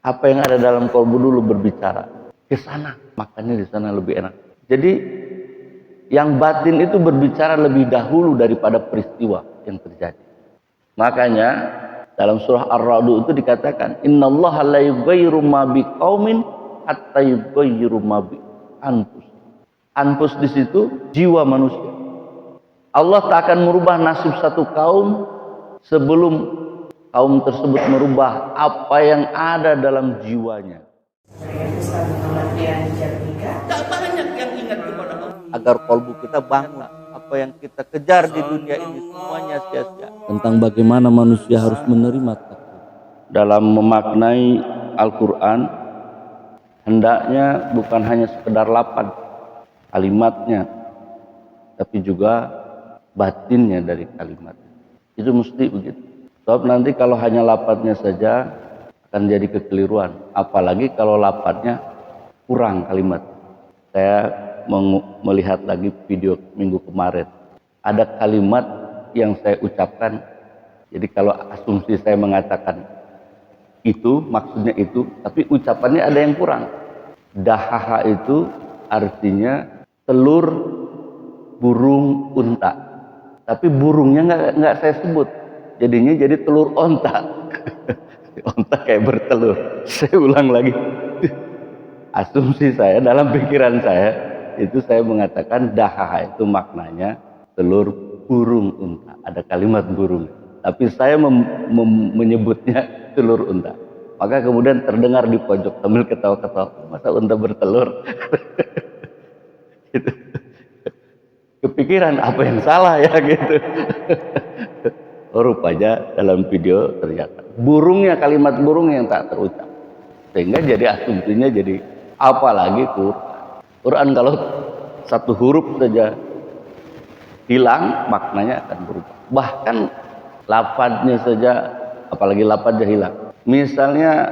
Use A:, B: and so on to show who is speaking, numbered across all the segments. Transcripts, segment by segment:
A: Apa yang ada dalam kolbu dulu berbicara ke sana, makanya di sana lebih enak. Jadi yang batin itu berbicara lebih dahulu daripada peristiwa yang terjadi. Makanya dalam surah Ar-Ra'd itu dikatakan, innallaha la yughayyiru ma biqaumin hatta yughayyiru ma bi anfusihim. Anfus di situ jiwa manusia. Allah tak akan merubah nasib satu kaum sebelum kaum tersebut merubah apa yang ada dalam jiwanya. Tak banyak yang ingat kepada Allah. Agar kalbu kita bangun, apa yang kita kejar di dunia ini semuanya sia-sia. Tentang bagaimana manusia harus menerima takdir. Dalam memaknai Al-Quran, hendaknya bukan hanya sekedar lafaz kalimatnya, tapi juga batinnya dari kalimat. Itu mesti begitu. Sebab nanti kalau hanya lafadznya saja akan jadi kekeliruan. Apalagi kalau lafadznya kurang kalimat. Saya melihat lagi video minggu kemarin. Ada kalimat yang saya ucapkan. Jadi kalau asumsi saya mengatakan itu, maksudnya itu, tapi ucapannya ada yang kurang. Dahaha itu artinya telur burung unta. Tapi burungnya nggak saya sebut. Jadinya jadi telur onta. Onta kayak bertelur. Saya ulang lagi. Asumsi saya dalam pikiran saya itu saya mengatakan dahaha itu maknanya telur burung unta. Ada kalimat burung. Tapi saya menyebutnya telur unta. Maka kemudian terdengar di pojok sambil ketawa-ketawa. Masa unta bertelur? Gitu. Kepikiran apa yang salah ya gitu. Rupanya dalam video ternyata burungnya, kalimat burung yang tak terucap, sehingga jadi asumsinya jadi apalagi Quran kalau satu huruf saja hilang maknanya akan berubah. Bahkan lafadznya saja, apalagi lafadznya hilang, misalnya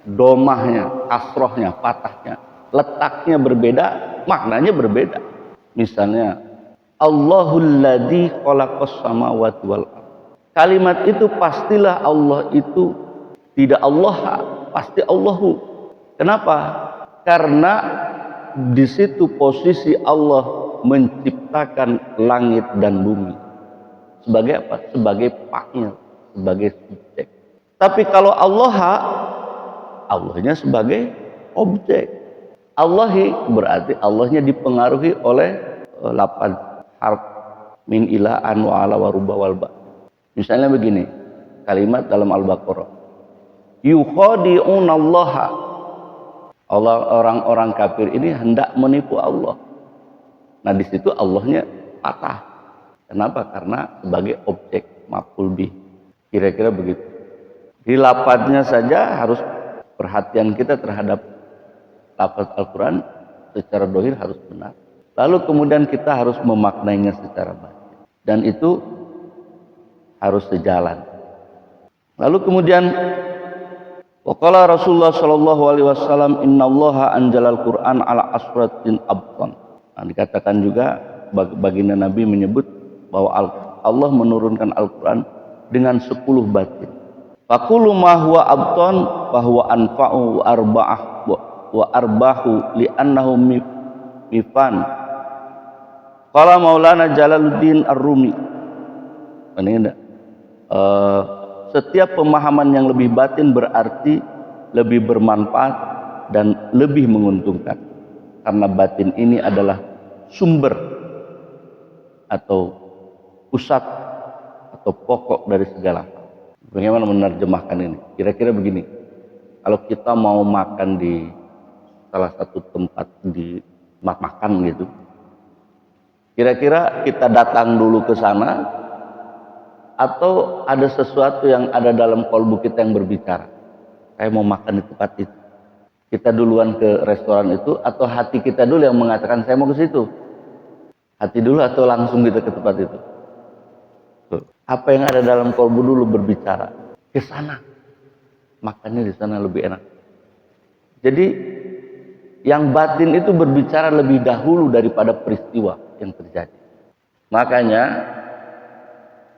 A: domahnya, kasrohnya, patahnya, letaknya berbeda, maknanya berbeda. Misalnya Allahul ladzi khalaqas samawati wal ardh. Kalimat itu pastilah Allah itu tidak Allah, pasti Allahu. Kenapa? Karena di situ posisi Allah menciptakan langit dan bumi. Sebagai apa? Sebagai fa'il, sebagai subjek. Tapi kalau Allah, Allahnya sebagai objek. Allahi berarti Allahnya dipengaruhi oleh lafaz harf min ila an wa ala wa ruba wal ba. Misalnya begini, kalimat dalam Al-Baqarah. Yukhadi'unallaha. Allah, orang-orang kafir ini hendak menipu Allah. Nah di situ Allahnya patah. Kenapa? Karena sebagai objek maf'ul bih. Kira-kira begitu. Di lafadznya saja harus perhatian kita terhadap lafaz Al-Quran secara dohir harus benar. Lalu kemudian kita harus memaknainya secara batin. Dan itu harus sejalan. Lalu kemudian waqala Rasulullah sallallahu alaihi wasallam innallaha anjalal Qur'an ala asratin abtan. Nah, dikatakan juga baginda Nabi menyebut bahwa Allah menurunkan Al-Qur'an dengan 10 batin. Faqulu ma huwa abtan wa huwa anfa'u wa arbahu li'annahu mifan. Qala Maulana Jalaluddin Ar-Rumi. Ini enggak? Setiap pemahaman yang lebih batin berarti lebih bermanfaat dan lebih menguntungkan, karena batin ini adalah sumber atau pusat atau pokok dari segala hal. Bagaimana menerjemahkan ini? Kira-kira begini, kalau kita mau makan di salah satu tempat di makan gitu, kira-kira kita datang dulu ke sana atau ada sesuatu yang ada dalam kolbu kita yang berbicara, saya mau makan di tempat itu. Kita duluan ke restoran itu, atau hati kita dulu yang mengatakan saya mau ke situ? Hati dulu atau langsung kita ke tempat itu? Apa yang ada dalam kolbu dulu berbicara ke sana, makanya di sana lebih enak. Jadi yang batin itu berbicara lebih dahulu daripada peristiwa yang terjadi. Makanya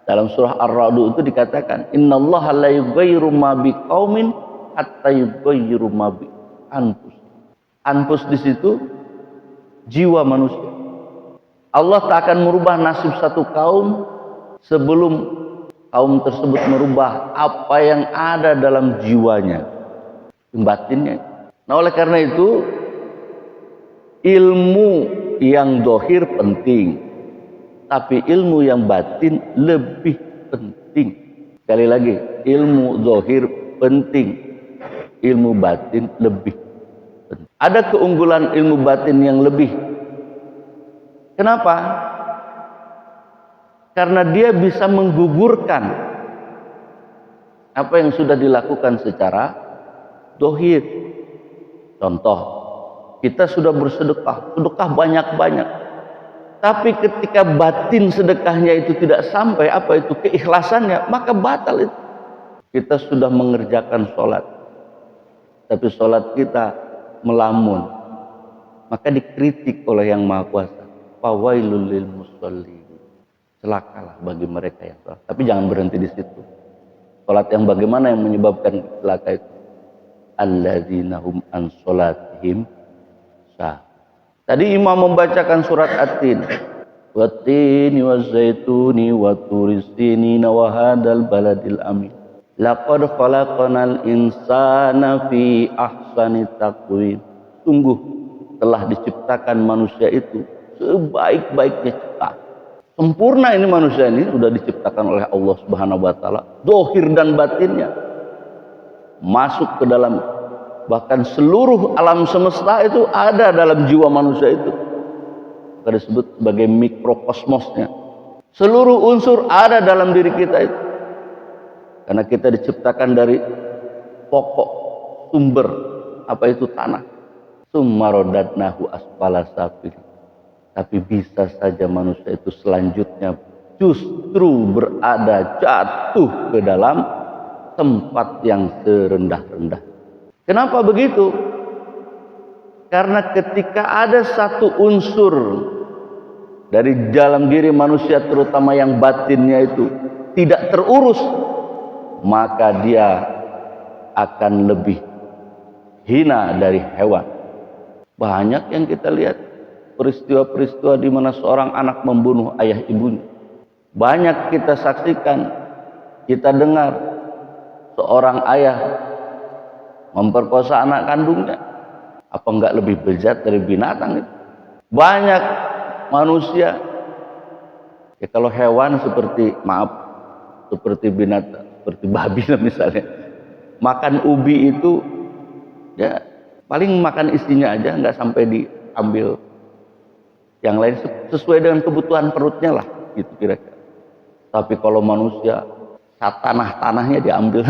A: dalam surah Ar-Ra'd itu dikatakan innallaha la yughayyiru ma biqaumin hatta yughayyiru ma bi anfus. Anfus di situ jiwa manusia. Allah tak akan merubah nasib satu kaum sebelum kaum tersebut merubah apa yang ada dalam jiwanya, batinnya. Nah, oleh karena itu ilmu yang zahir penting, tapi ilmu yang batin lebih penting. Sekali lagi, ilmu zahir penting, ilmu batin lebih penting. Ada keunggulan ilmu batin yang lebih. Kenapa? Karena dia bisa menggugurkan apa yang sudah dilakukan secara zahir. Contoh, kita sudah bersedekah, sedekah banyak-banyak. Tapi ketika batin sedekahnya itu tidak sampai, apa itu keikhlasannya, maka batal itu. Kita sudah mengerjakan sholat, tapi sholat kita melamun, maka dikritik oleh Yang Maha Kuasa. Fawailul lil musholli. Celakalah bagi mereka yang sholat. Tapi jangan berhenti di situ. Sholat yang bagaimana yang menyebabkan celaka itu? Alladzina hum an sholatihim sah. Tadi imam membacakan surat At-Tin. Wat-tini waz-zaituni wa turi sinina wa hadzal baladil amin. Laqad khalaqnal insana fi ahsani taqwim. Sungguh telah diciptakan manusia itu sebaik-baiknya ciptaan. Sempurna ini manusia ini sudah diciptakan oleh Allah Subhanahu wa taala, zahir dan batinnya. Masuk ke dalam, bahkan seluruh alam semesta itu ada dalam jiwa manusia itu. Maka disebut sebagai mikrokosmosnya. Seluruh unsur ada dalam diri kita itu. Karena kita diciptakan dari pokok sumber, apa itu tanah. Summarodadnahu asfala safilin. Tapi bisa saja manusia itu selanjutnya justru berada jatuh ke dalam tempat yang terendah-rendah. Kenapa begitu? Karena ketika ada satu unsur dari dalam diri manusia, terutama yang batinnya itu tidak terurus, maka dia akan lebih hina dari hewan. Banyak yang kita lihat peristiwa-peristiwa di mana seorang anak membunuh ayah ibunya. Banyak kita saksikan, kita dengar seorang ayah memperkosa anak kandungnya. Apa enggak lebih bejat dari binatang itu? Banyak manusia, ya kalau hewan seperti, maaf, seperti binatang, seperti babi misalnya, makan ubi itu ya paling makan isinya aja, nggak sampai diambil yang lain, sesuai dengan kebutuhan perutnya lah, gitu kira-kira. Tapi kalau manusia, tanahnya diambil.